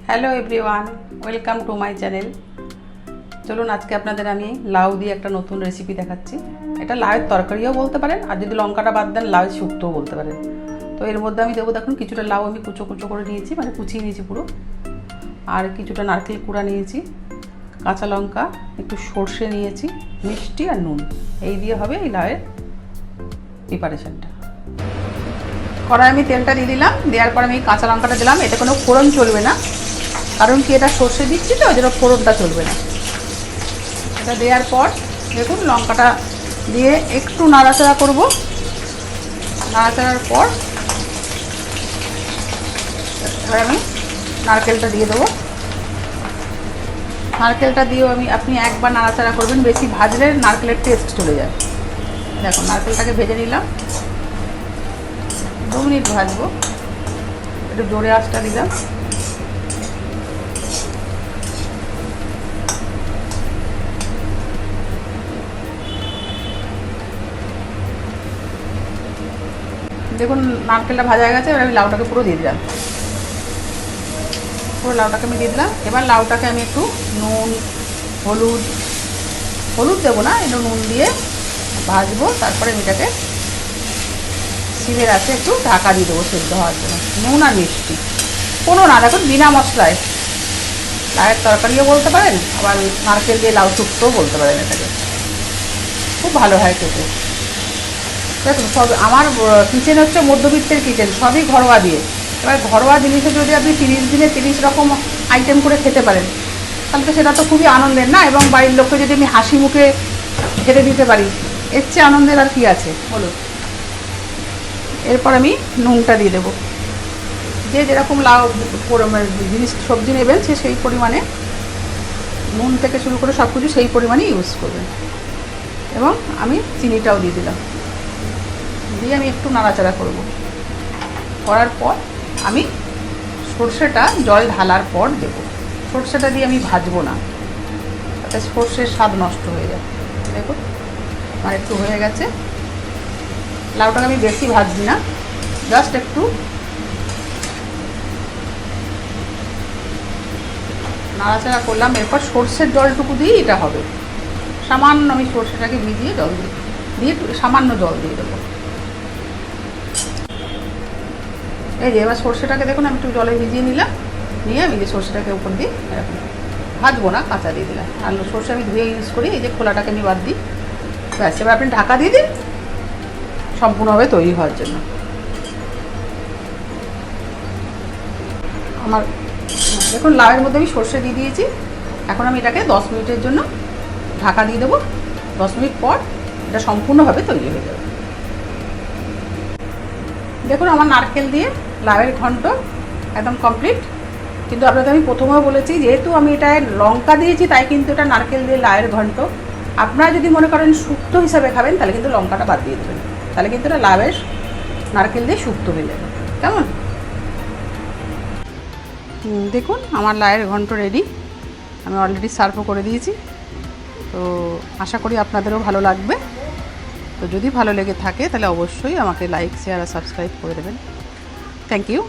Hello everyone, welcome to my channel. চলুন আজকে আপনাদের আমি লাউ দিয়ে একটা নতুন রেসিপি দেখাচ্ছি। এটা লাউয়ের তরকারিও বলতে পারেন, আর যদি লঙ্কাটা বাদ দেন লাউয়ের শুক্তোও বলতে পারেন। তো এর মধ্যে আমি দেবো, দেখুন কিছুটা লাউ আমি কুচো কুচো করে নিয়েছি, মানে কুচিয়ে নিয়েছি পুরো, আর কিছুটা নারকেল কুড়া নিয়েছি, কাঁচা লঙ্কা, একটু সর্ষে নিয়েছি, মিষ্টি আর নুন, এই দিয়ে হবে এই লাউয়ের প্রিপারেশনটা। কড়াই আমি তেলটা দিয়ে দিলাম, দেওয়ার পর আমি কাঁচা লঙ্কাটা দিলাম। এটা কোনো ফোড়ন চলবে না, কারণ কি এটা সর্ষে দিচ্ছি তো, ওই জন্য ফোড়নটা চলবে না। এটা দেওয়ার পর দেখুন লঙ্কাটা দিয়ে একটু নাড়াচাড়া করব। নাড়াচাড়ার পর এবার আমি নারকেলটা দিয়ে দেবো। নারকেলটা দিয়েও আপনি একবার নাড়াচাড়া করবেন, বেশি ভাজলে নারকেলের টেস্ট চলে যায়। দেখুন নারকেলটাকে ভেজে নিলাম, 2 মিনিট ভাজবো। একটু জোরে আঁচটা দিলাম। দেখুন নারকেলটা ভাজা হয়ে গেছে, এবার আমি লাউটাকে পুরো দিয়ে দিলাম। পুরো লাউটাকে আমি দিয়ে দিলাম। এবার লাউটাকে আমি একটু নুন, হলুদ দেবো না, একটু নুন দিয়ে ভাজবো। তারপরে আমি এটাকে সিমের আছে একটু ঢাকা দিয়ে দেবো সেদ্ধ হওয়ার জন্য। নুন আর মিষ্টি, কোনো না, দেখুন বিনা মশলায় লাউয়ের তরকারিও বলতে পারেন, আবার নারকেল দিয়ে লাউ শুক্তোও বলতে পারেন। এটাকে খুব ভালো হয় খেতে। দেখুন সব আমার কিচেন হচ্ছে মধ্যবিত্তের কিচেন, সবই ঘরোয়া দিয়ে। এবার ঘরোয়া জিনিসে যদি আপনি 30 দিনে 30 রকম আইটেম করে খেতে পারেন, তাহলে তো সেটা তো খুবই আনন্দের না। এবং বাড়ির লোককে যদি আমি হাসি মুখে খেতে দিতে পারি, এর চেয়ে আনন্দের আর কি আছে বলুন। এরপর আমি নুনটা দিয়ে দেবো। যে যেরকম লাউ জিনিস সবজি নেবেন সে সেই পরিমাণে নুন থেকে শুরু করে সব কিছু সেই পরিমাণে ইউজ করবেন। এবং আমি চিনিটাও দিয়ে দিলাম, দিয়ে আমি একটু নাড়াচাড়া করব। করার পর আমি সর্ষেটা জল ঢালার পর দেবো। সর্ষেটা দিয়ে আমি ভাজবো না, তাতে সর্ষের স্বাদ নষ্ট হয়ে যায়। দেখুন আমার একটু হয়ে গেছে। লাউটাকে আমি বেশি ভাজছি না, জাস্ট একটু নাড়াচাড়া করলাম। এরপর সর্ষের জলটুকু দিয়েই এটা হবে। সামান্য আমি সর্ষেটাকে ভিজিয়ে জল দিয়ে সামান্য জল দিয়ে দেবো। এই যে এবার সর্ষেটাকে দেখুন আমি একটু জলে ভিজিয়ে নিলাম, নিয়ে আমি যে সর্ষেটাকে উপর দিয়ে এরকম ভাজবো না, কাঁচা দিয়ে দিলাম। আর সর্ষে আমি ধুয়ে ইউজ করি, এই যে খোলাটাকে আমি বাদ দিই। ব্যাস, এবার আপনি ঢাকা দিয়ে দিন সম্পূর্ণভাবে তৈরি হওয়ার জন্য। আমার দেখুন লাউয়ের মধ্যে আমি সর্ষে দিয়ে দিয়েছি। এখন আমি এটাকে 10 মিনিটের জন্য ঢাকা দিয়ে দেবো। 10 মিনিট পর এটা সম্পূর্ণভাবে তৈরি হয়ে যাবে। দেখুন আমার নারকেল দিয়ে লাউয়ের ঘন্ট একদম কমপ্লিট। কিন্তু আপনাদের আমি প্রথমেও বলেছি, যেহেতু আমি এটা লঙ্কা দিয়েছি তাই কিন্তু এটা নারকেল দিয়ে লাউয়ের ঘন্ট। আপনারা যদি মনে করেন শুক্তো হিসাবে খাবেন তাহলে কিন্তু লঙ্কাটা বাদ দিয়ে দেবেন, তাহলে কিন্তু এটা লাউয়ের নারকেল দিয়ে শুক্তো হয়ে যাবে। কেমন? দেখুন আমার লাউয়ের ঘন্ট রেডি, আমি অলরেডি সার্ভও করে দিয়েছি। তো আশা করি আপনাদেরও ভালো লাগবে। তো যদি ভালো লেগে থাকে তাহলে অবশ্যই আমাকে লাইক, শেয়ার আর সাবস্ক্রাইব করে দেবেন। Thank you.